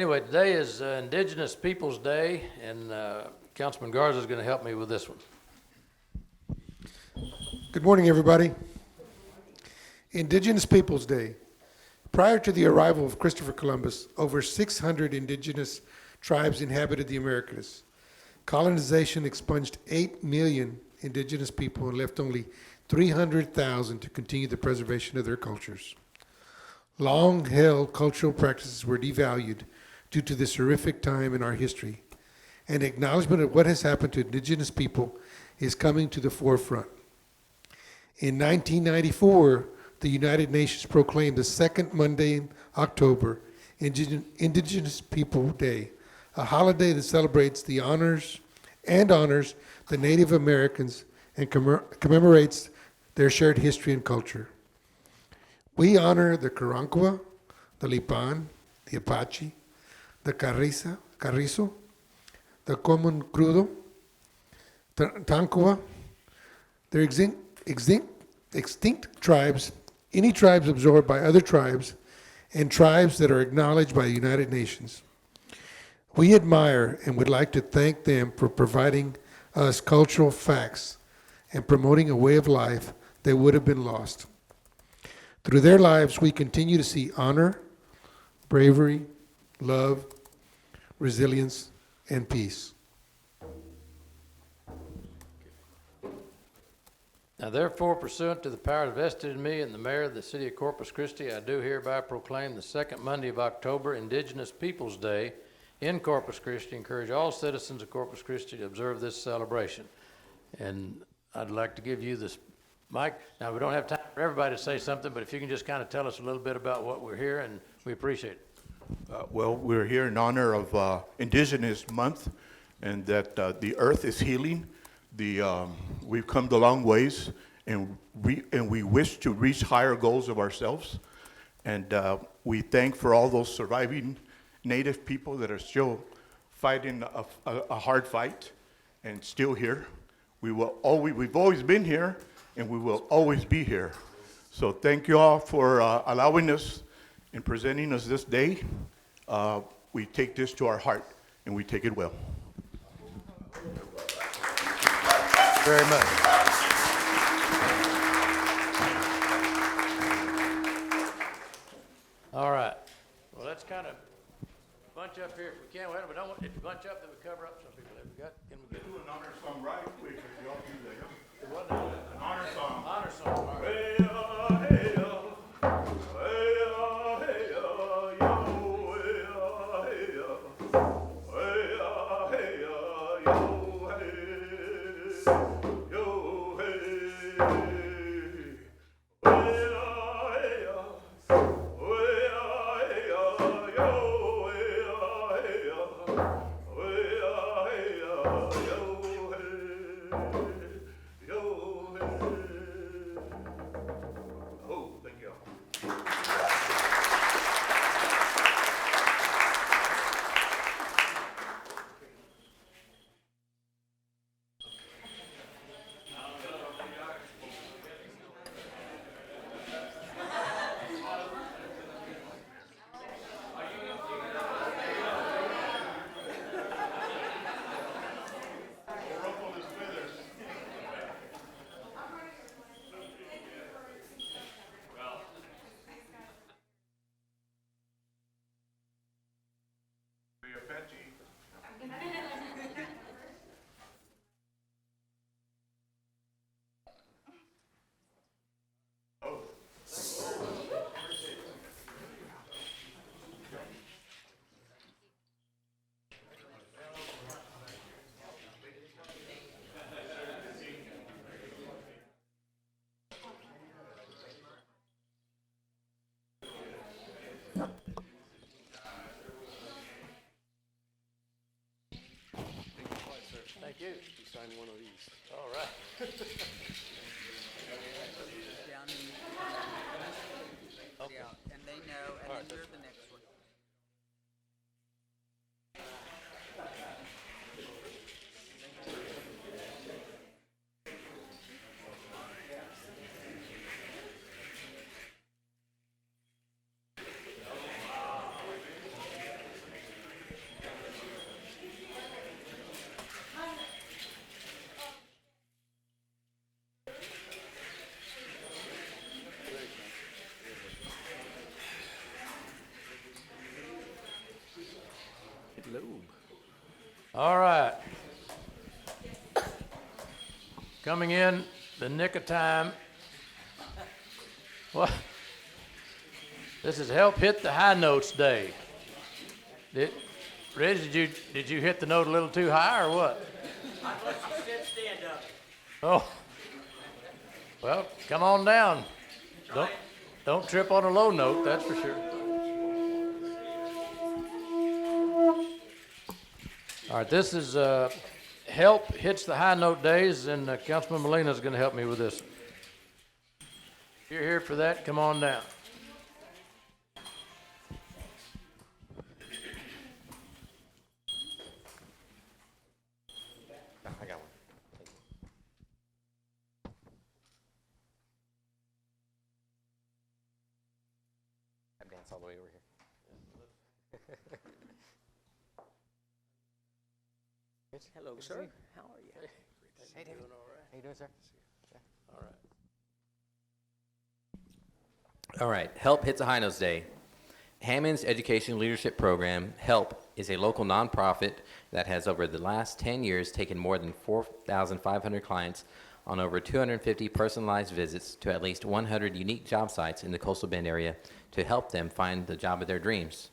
Anyway, today is Indigenous Peoples Day, and Councilman Garza is going to help me with this one. Good morning, everybody. Indigenous Peoples Day. Prior to the arrival of Christopher Columbus, over 600 indigenous tribes inhabited the Americas. Colonization expunged 8 million indigenous people and left only 300,000 to continue the preservation of their cultures. Long-held cultural practices were devalued due to this horrific time in our history, and acknowledgement of what has happened to indigenous people is coming to the forefront. In 1994, the United Nations proclaimed the second Monday in October Indigenous People Day, a holiday that celebrates the honors the Native Americans and commemorates their shared history and culture. We honor the Karankawa, the Lipan, the Apache, the Carrizo, the Common Crudo, the Tankawa, their extinct tribes, any tribes absorbed by other tribes, and tribes that are acknowledged by the United Nations. We admire and would like to thank them for providing us cultural facts and promoting a way of life that would have been lost. Through their lives, we continue to see honor, bravery, love, resilience, and peace. Now therefore, pursuant to the powers vested in me and the mayor of the city of Corpus Christi, I do hereby proclaim the second Monday of October Indigenous Peoples Day in Corpus Christi. Encourage all citizens of Corpus Christi to observe this celebration. And I'd like to give you this mic. Now, we don't have time for everybody to say something, but if you can just kind of tell us a little bit about what we're here, and we appreciate it. Well, we're here in honor of Indigenous Month, and that the earth is healing. We've come a long ways, and we wish to reach higher goals of ourselves. And we thank for all those surviving Native people that are still fighting a hard fight and still here. We've always been here, and we will always be here. So thank you all for allowing us and presenting us this day. We take this to our heart, and we take it well. Very much. All right. Well, let's kind of bunch up here if we can. We don't want it to bunch up, then we cover up some people. Have we got? Can we get? Do an honor song right quick if y'all do that. What now? An honor song. Honor song. All right. Thank you. You sign one of these. All right. Yeah, and they know, and then you're the next one. All right. Coming in the nick of time. Well, this is Help Hit the High Notes Day. Reggie, did you hit the note a little too high or what? Oh. Well, come on down. Don't trip on a low note, that's for sure. All right, this is Help Hits the High Note Days, and Councilman Molina is going to help me with this. If you're here for that, come on down. I got one. I dance all the way over here. Hello, sir. How are you? Hey, David. How you doing, sir? All right. All right. Help Hits a High Notes Day. Hammond's Education Leadership Program, HELP, is a local nonprofit that has over the last 10 years taken more than 4,500 clients on over 250 personalized visits to at least 100 unique job sites in the Coastal Bend area to help them find the job of their dreams.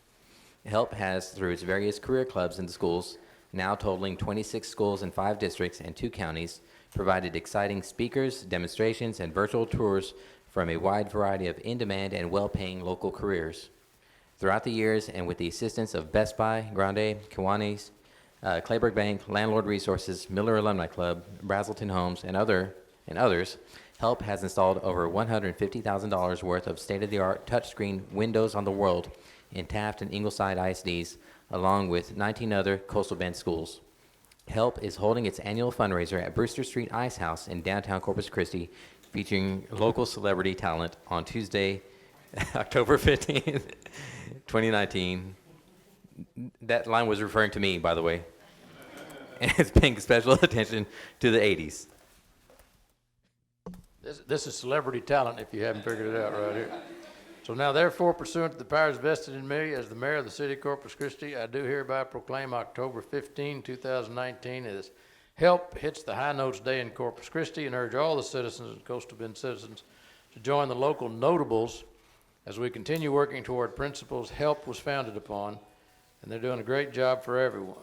HELP has, through its various career clubs in the schools, now totaling 26 schools in 5 districts and 2 counties, provided exciting speakers, demonstrations, and virtual tours from a wide variety of in-demand and well-paying local careers. Throughout the years, and with the assistance of Best Buy, Grande, Kiwanis, Clayburgh Bank, Landlord Resources, Miller Alumni Club, Brazelton Homes, and others, HELP has installed over $150,000 worth of state-of-the-art touchscreen windows on the world in Taft and Ingleside ISDs, along with 19 other Coastal Bend schools. HELP is holding its annual fundraiser at Brewster Street Ice House in downtown Corpus Christi, featuring local celebrity talent on Tuesday, October 15th, 2019. That line was referring to me, by the way. And it's paying special attention to the 80s. This is celebrity talent, if you haven't figured it out right here. So now, therefore, pursuant to the powers vested in me as the mayor of the city of Corpus Christi, I do hereby proclaim October 15, 2019 as Help Hits the High Notes Day in Corpus Christi, and urge all the citizens and Coastal Bend citizens to join the local notables as we continue working toward principles HELP was founded upon, and they're doing a great job for everyone.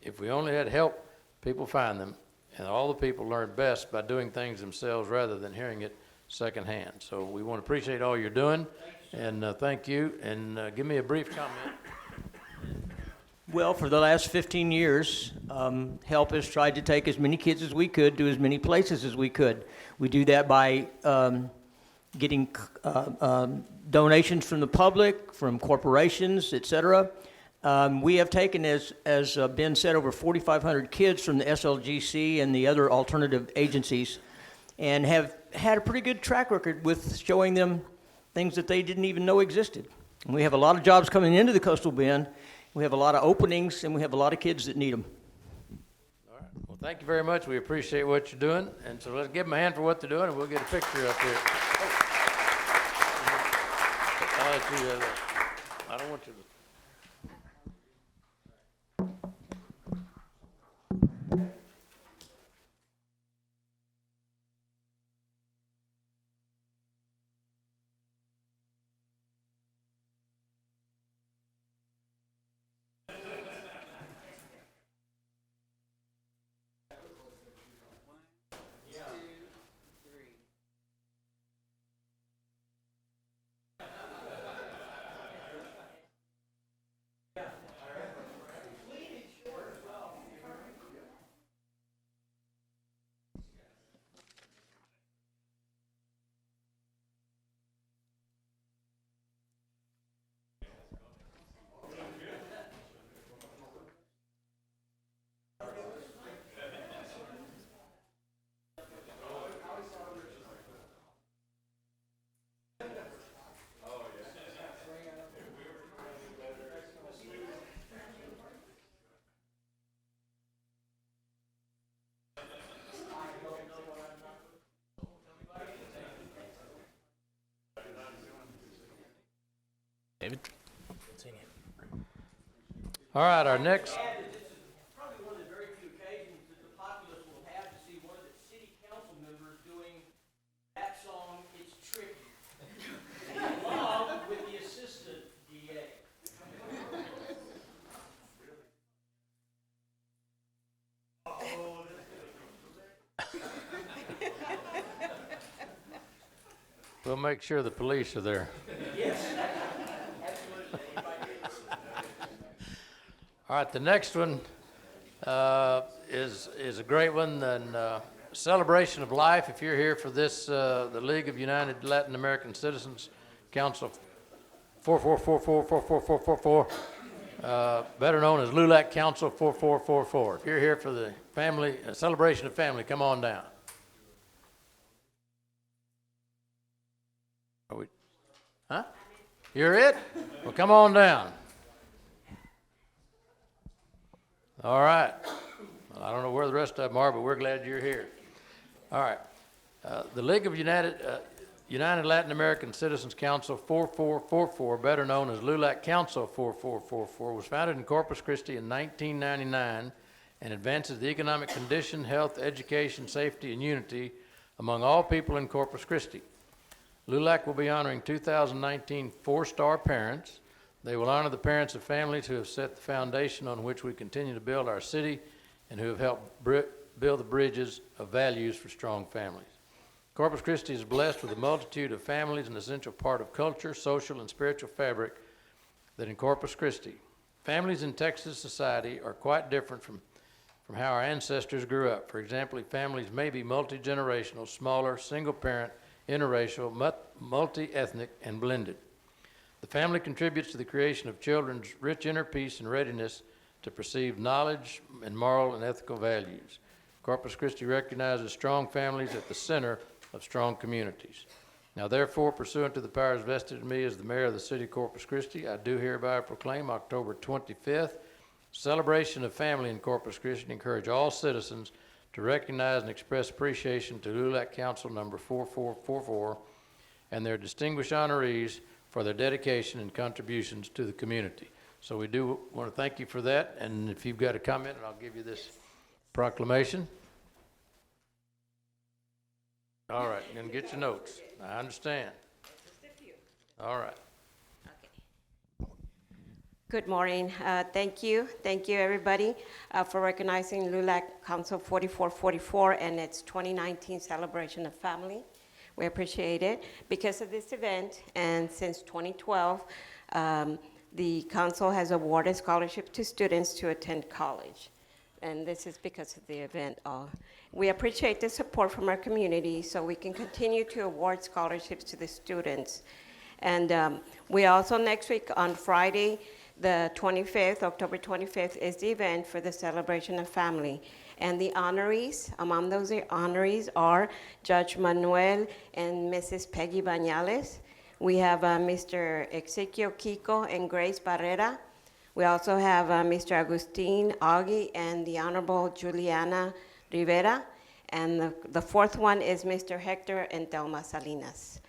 If we only had help, people find them, and all the people learn best by doing things themselves rather than hearing it secondhand. So we want to appreciate all you're doing, and thank you, and give me a brief comment. Well, for the last 15 years, HELP has tried to take as many kids as we could to as many places as we could. We do that by getting donations from the public, from corporations, et cetera. We have taken, as Ben said, over 4,500 kids from the SLGC and the other alternative agencies, and have had a pretty good track record with showing them things that they didn't even know existed. And we have a lot of jobs coming into the Coastal Bend. We have a lot of openings, and we have a lot of kids that need them. All right. Well, thank you very much. We appreciate what you're doing, and so let's give them a hand for what they're doing, and we'll get a picture up here. I'll let you have that. I don't want you to. David? All right, our next. We'll make sure the police are there. All right, the next one is a great one, and celebration of life. If you're here for this, the League of United Latin American Citizens Council 44444444, better known as LULAC Council 4444. If you're here for the family celebration of family, come on down. Are we? Huh? You're it? Well, come on down. All right. Well, I don't know where the rest of them are, but we're glad you're here. All right. The League of United Latin American Citizens Council 4444, better known as LULAC Council 4444, was founded in Corpus Christi in 1999 and advances the economic condition, health, education, safety, and unity among all people in Corpus Christi. LULAC will be honoring 2019 four-star parents. They will honor the parents of families who have set the foundation on which we continue to build our city and who have helped build the bridges of values for strong families. Corpus Christi is blessed with a multitude of families, an essential part of culture, social, and spiritual fabric that in Corpus Christi. Families in Texas society are quite different from how our ancestors grew up. For example, families may be multi-generational, smaller, single-parent, interracial, multi-ethnic, and blended. The family contributes to the creation of children's rich inner peace and readiness to perceive knowledge and moral and ethical values. Corpus Christi recognizes strong families at the center of strong communities. Now, therefore, pursuant to the powers vested in me as the mayor of the city of Corpus Christi, I do hereby proclaim October 25th, celebration of family in Corpus Christi, and encourage all citizens to recognize and express appreciation to LULAC Council number 4444 and their distinguished honorees for their dedication and contributions to the community. So we do want to thank you for that, and if you've got a comment, I'll give you this proclamation. All right, you're going to get your notes. I understand. All right. Good morning. Thank you, everybody, for recognizing LULAC Council 4444 and its 2019 celebration of family. We appreciate it. Because of this event, and since 2012, the council has awarded scholarships to students to attend college. And this is because of the event. We appreciate the support from our community so we can continue to award scholarships to the students. And we also, next week on Friday, the 25th, October 25th, is the event for the celebration of family. And the honorees, among those honorees are Judge Manuel and Mrs. Peggy Bañales. We have Mr. Ezequiel Kiko and Grace Barrera. We also have Mr. Agustin Augie and the Honorable Juliana Rivera. And the fourth one is Mr. Hector and Thelma Salinas.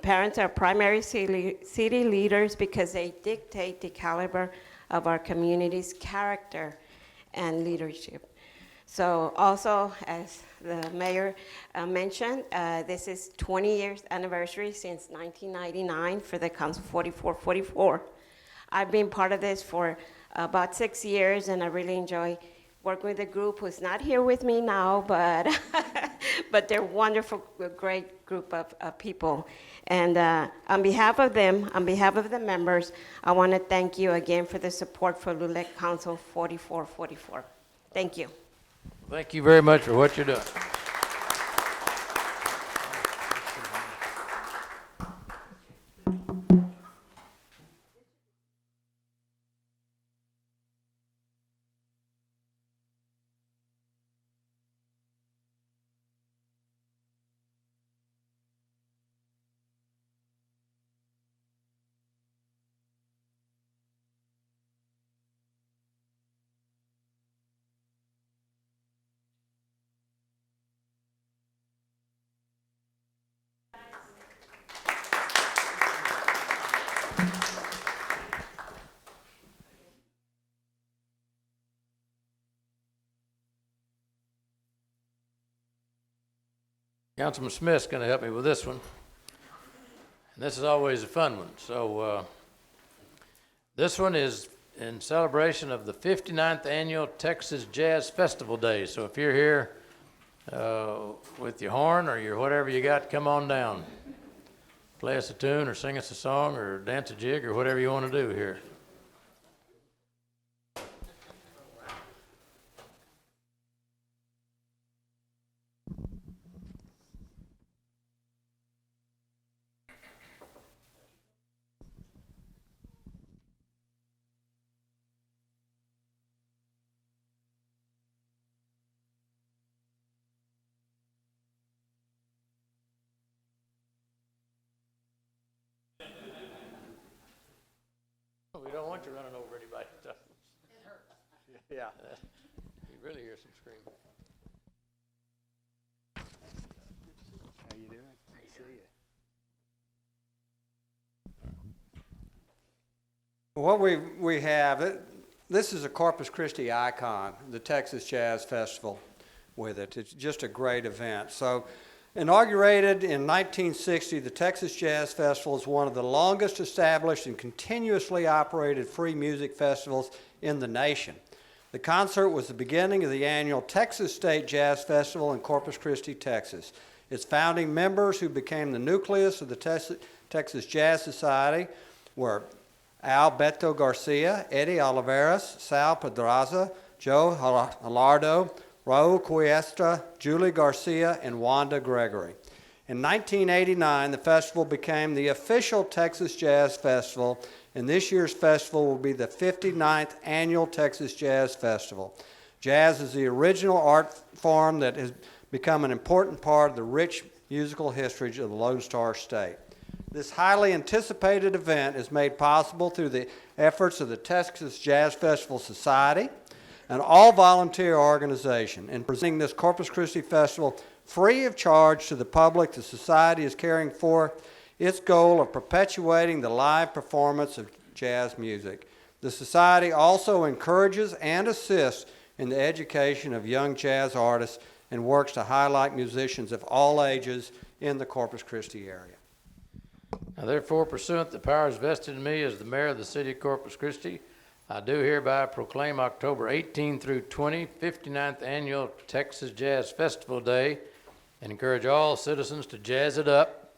Parents are primary city leaders because they dictate the caliber of our community's character and leadership. So also, as the mayor mentioned, this is 20 years anniversary since 1999 for the Council 4444. I've been part of this for about 6 years, and I really enjoy working with a group who's not here with me now, but but they're wonderful, great group of people. And on behalf of them, on behalf of the members, I want to thank you again for the support for LULAC Council 4444. Thank you. Thank you very much for what you're doing. Councilman Smith's going to help me with this one. And this is always a fun one. So this one is in celebration of the 59th Annual Texas Jazz Festival Day. So if you're here with your horn or your whatever you got, come on down. Play us a tune or sing us a song or dance a jig or whatever you want to do here. We don't want you running over anybody. It hurts. Yeah. You really hear some screaming. How you doing? I see you. What we have, this is a Corpus Christi icon, the Texas Jazz Festival with it. It's just a great event. So, inaugurated in 1960, the Texas Jazz Festival is one of the longest established and continuously operated free music festivals in the nation. The concert was the beginning of the annual Texas State Jazz Festival in Corpus Christi, Texas. Its founding members, who became the nucleus of the Texas Jazz Society, were Alberto Garcia, Eddie Oliveras, Sal Pedraza, Joe Hilardo, Raul Cuestra, Julie Garcia, and Wanda Gregory. In 1989, the festival became the official Texas Jazz Festival, and this year's festival will be the 59th annual Texas Jazz Festival. Jazz is the original art form that has become an important part of the rich musical history of the Lone Star State. This highly anticipated event is made possible through the efforts of the Texas Jazz Festival Society, an all-volunteer organization. In presenting this Corpus Christi Festival free of charge to the public, the Society is carrying forth its goal of perpetuating the live performance of jazz music. The Society also encourages and assists in the education of young jazz artists and works to highlight musicians of all ages in the Corpus Christi area. Now therefore, pursuant to the powers vested in me as the mayor of the city of Corpus Christi, I do hereby proclaim October 18 through 20, 59th Annual Texas Jazz Festival Day, and encourage all citizens to jazz it up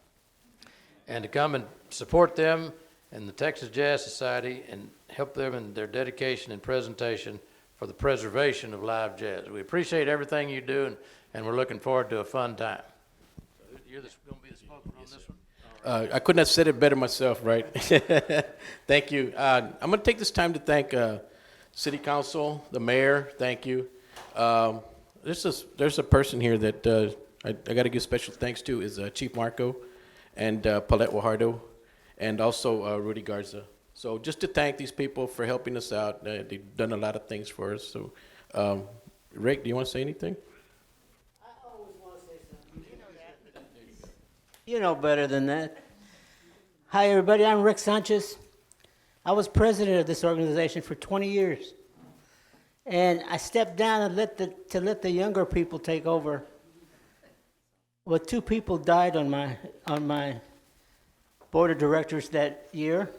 and to come and support them and the Texas Jazz Society and help them in their dedication and presentation for the preservation of live jazz. We appreciate everything you do, and we're looking forward to a fun time. You're going to be the spokesman on this one? I couldn't have said it better myself, right? Thank you. I'm going to take this time to thank City Council, the mayor. Thank you. There's a person here that I got to give special thanks to is Chief Marco and Paulette Guajardo, and also Rudy Garza. So just to thank these people for helping us out. They've done a lot of things for us. So, Rick, do you want to say anything? You know better than that. Hi, everybody. I'm Rick Sanchez. I was president of this organization for 20 years. And I stepped down and let the younger people take over. Well, 2 people died on my board of directors that year.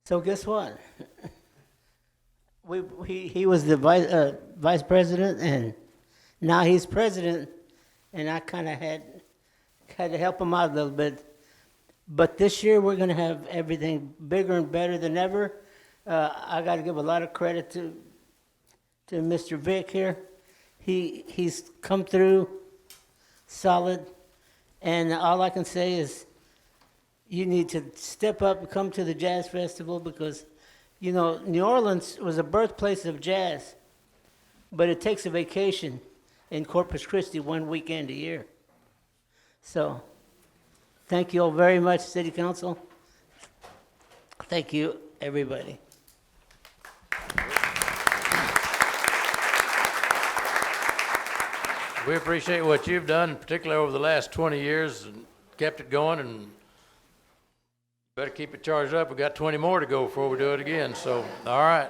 So guess what? He was the vice president, and now he's president, and I kind of had to help him out a little bit. But this year we're going to have everything bigger and better than ever. I got to give a lot of credit to Mr. Vic here. He's come through solid, and all I can say is you need to step up and come to the Jazz Festival, because, you know, New Orleans was a birthplace of jazz, but it takes a vacation in Corpus Christi 1 weekend a year. So, thank you all very much, City Council. Thank you, everybody. We appreciate what you've done, particularly over the last 20 years, and kept it going, and better keep it charged up. We've got 20 more to go before we do it again, so, all right.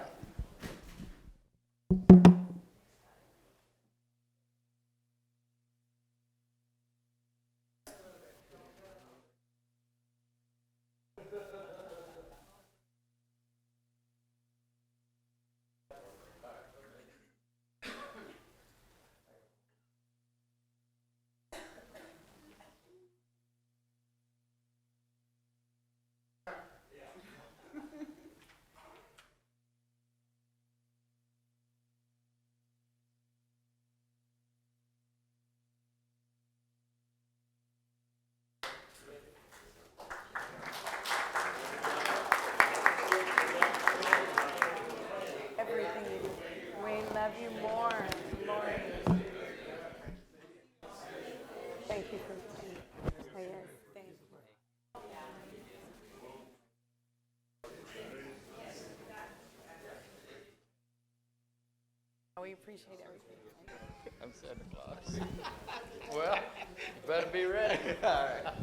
appreciate everything. I'm Santa Claus. Well, you better be ready. All right.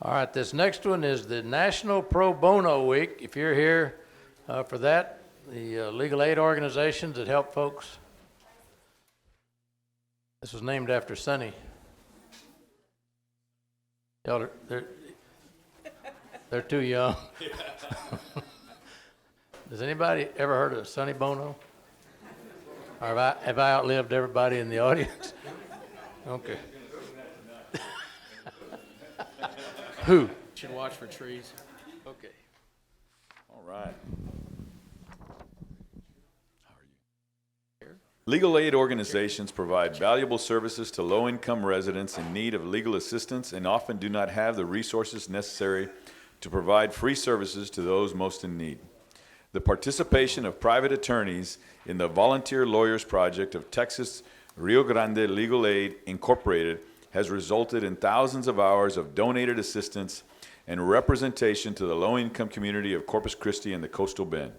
All right, this next one is the National Pro Bono Week. If you're here for that, the legal aid organizations that help folks. This was named after Sonny. Y'all they're too young. Does anybody ever heard of Sonny Bono? Or have I outlived everybody in the audience? Okay. Who? Should watch for trees. Okay. All right. Legal aid organizations provide valuable services to low-income residents in need of legal assistance and often do not have the resources necessary to provide free services to those most in need. The participation of private attorneys in the Volunteer Lawyers Project of Texas Rio Grande Legal Aid Incorporated has resulted in thousands of hours of donated assistance and representation to the low-income community of Corpus Christi and the Coastal Bend.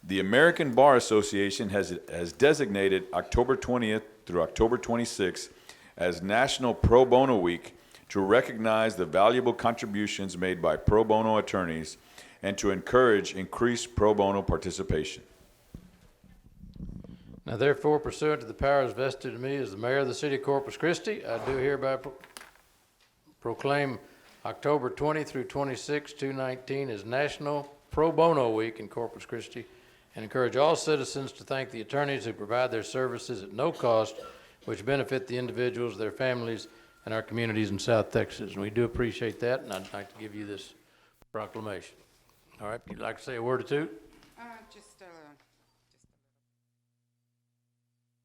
The American Bar Association has designated October 20th through October 26th as National Pro Bono Week to recognize the valuable contributions made by pro bono attorneys and to encourage increased pro bono participation. Now therefore, pursuant to the powers vested in me as the mayor of the city of Corpus Christi, I do hereby proclaim October 20 through 26, 2019 as National Pro Bono Week in Corpus Christi, and encourage all citizens to thank the attorneys who provide their services at no cost, which benefit the individuals, their families, and our communities in South Texas. And we do appreciate that, and I'd like to give you this proclamation. All right, you'd like to say a word or two?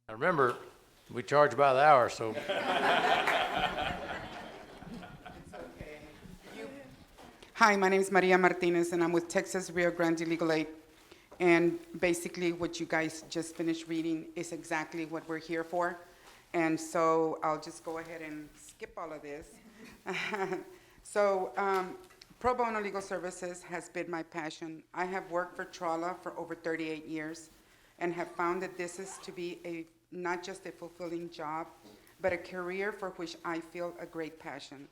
Now remember, we charge by the hour, so. Hi, my name is Maria Martinez, and I'm with Texas Rio Grande Legal Aid. And basically, what you guys just finished reading is exactly what we're here for. And so I'll just go ahead and skip all of this. Pro bono legal services has been my passion. I have worked for Trolla for over 38 years and have found that this is to be not just a fulfilling job, but a career for which I feel a great passion.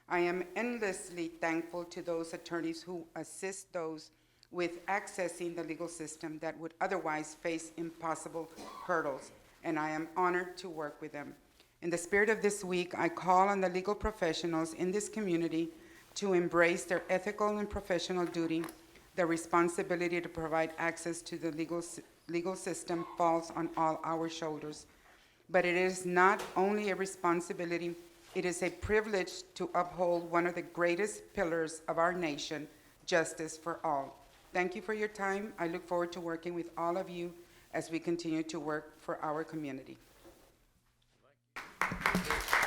I am endlessly thankful to those attorneys who assist those with accessing the legal system that would otherwise face impossible hurdles, and I am honored to work with them. In the spirit of this week, I call on the legal professionals in this community to embrace their ethical and professional duty. The responsibility to provide access to the legal system falls on all our shoulders. But it is not only a responsibility, it is a privilege to uphold one of the greatest pillars of our nation, justice for all. Thank you for your time. I look forward to working with all of you as we continue to work for our community.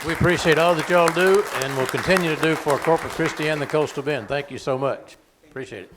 We appreciate all that y'all do and will continue to do for Corpus Christi and the Coastal Bend. Thank you so much. Appreciate it.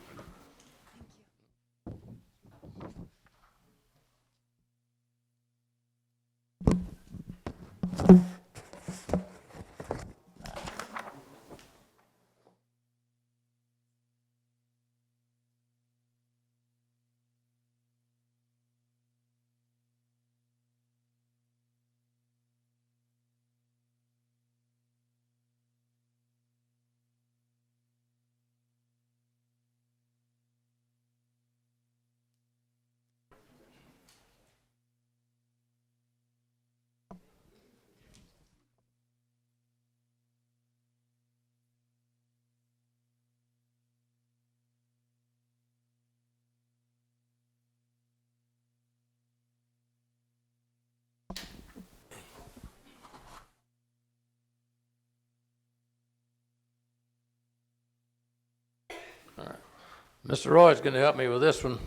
Mr. Roy's going to help me with this one.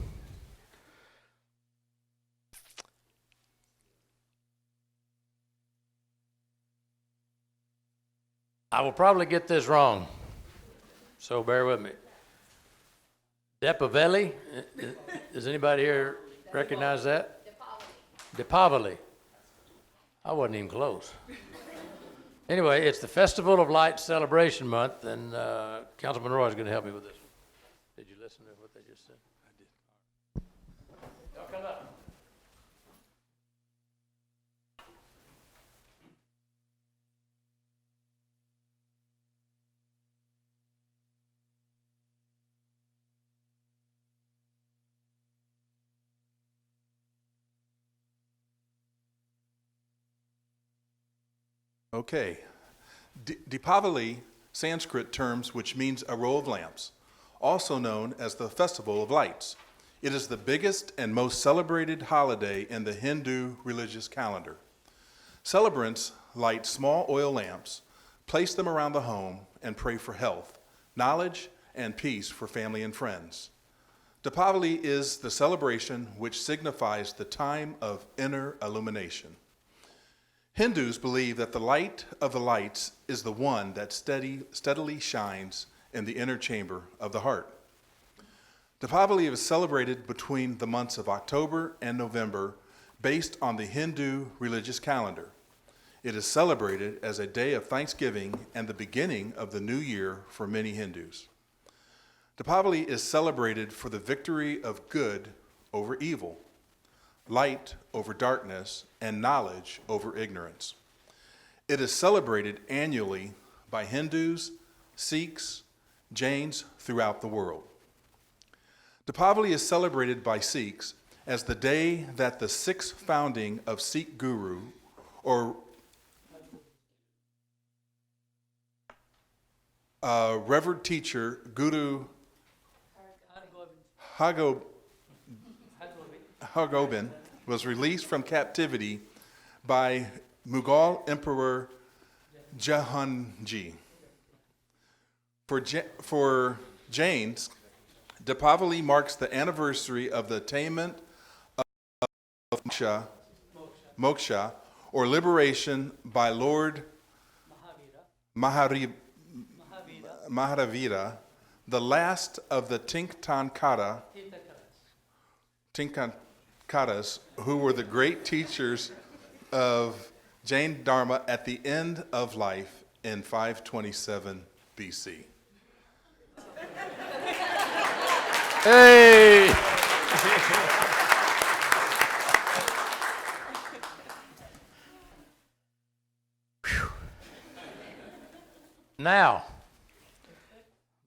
I will probably get this wrong, so bear with me. Deepavali? Does anybody here recognize that? Deepavali. I wasn't even close. Anyway, it's the Festival of Lights Celebration Month, and Councilman Roy is going to help me with this. Did you listen to what they just said? I did. Y'all come up. Okay. Deepavali, Sanskrit terms which means a row of lamps, also known as the Festival of Lights. It is the biggest and most celebrated holiday in the Hindu religious calendar. Celebrants light small oil lamps, place them around the home, and pray for health, knowledge, and peace for family and friends. Deepavali is the celebration which signifies the time of inner illumination. Hindus believe that the light of the lights is the one that steadily shines in the inner chamber of the heart. Deepavali is celebrated between the months of October and November based on the Hindu religious calendar. It is celebrated as a day of thanksgiving and the beginning of the new year for many Hindus. Deepavali is celebrated for the victory of good over evil, light over darkness, and knowledge over ignorance. It is celebrated annually by Hindus, Sikhs, Jains throughout the world. Deepavali is celebrated by Sikhs as the day that the sixth founding of Sikh Guru, or Revered Teacher Guru Hargobind was released from captivity by Mughal Emperor Jahangir. For Jains, Deepavali marks the anniversary of the attainment of moksha, or liberation by Lord Mahavira, the last of the Tirthankaras, who were the great teachers of Jain Dharma at the end of life in 527 BC. Hey! Now,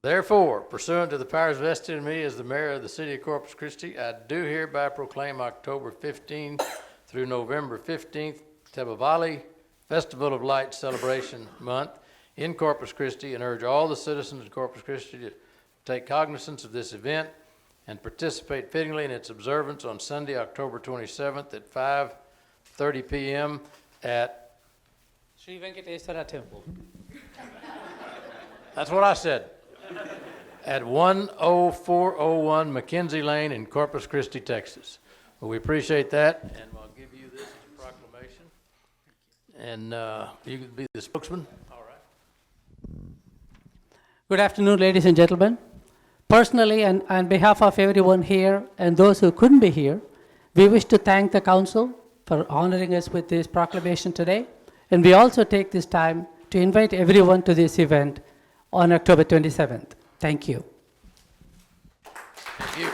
therefore, pursuant to the powers vested in me as the mayor of the city of Corpus Christi, I do hereby proclaim October 15th through November 15th, Deepavali, Festival of Lights Celebration Month in Corpus Christi, and urge all the citizens of Corpus Christi to take cognizance of this event and participate fittingly in its observance on Sunday, October 27th at 5:30 p.m. at Sri Venkateswara Temple. That's what I said. At 10401 McKenzie Lane in Corpus Christi, Texas. Well, we appreciate that, and I'll give you this as a proclamation. And you can be the spokesman. All right. Good afternoon, ladies and gentlemen. Personally, and on behalf of everyone here and those who couldn't be here, we wish to thank the council for honoring us with this proclamation today. And we also take this time to invite everyone to this event on October 27th. Thank you. Thank you.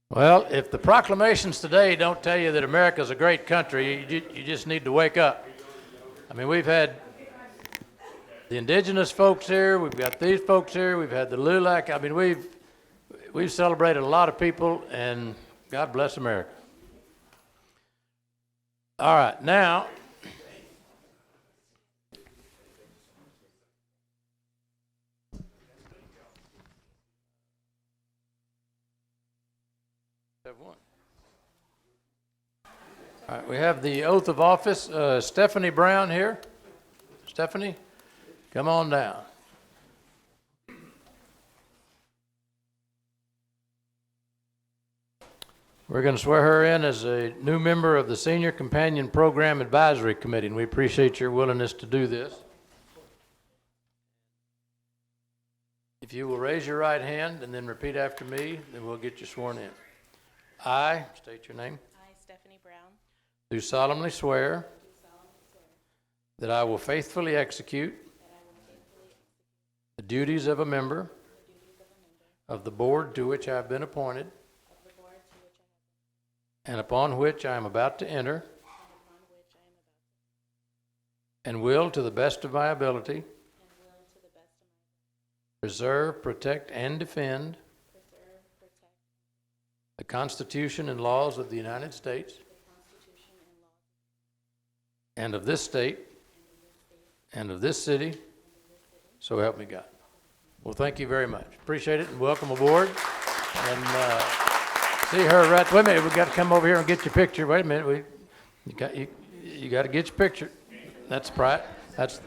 Well, if the proclamations today don't tell you that America's a great country, you just need to wake up. I mean, we've had the Indigenous folks here, we've got these folks here, we've had the LULAC. I mean, we've celebrated a lot of people, and God bless America. All right, now, all right, we have the oath of office. Stephanie Brown here. Stephanie, come on down. We're going to swear her in as a new member of the Senior Companion Program Advisory Committee, and we appreciate your willingness to do this. If you will raise your right hand and then repeat after me, then we'll get you sworn in. I, state your name, I, Stephanie Brown, do solemnly swear that I will faithfully execute the duties of a member of the board to which I have been appointed and upon which I am about to enter, and will, to the best of my ability, preserve, protect, and defend the Constitution and laws of the United States and of this state and of this city, so help me God. Well, thank you very much. Appreciate it, and welcome aboard. And see her right. Wait a minute, we got to come over here and get your picture. Wait a minute, you got to get your picture. That's right. That's.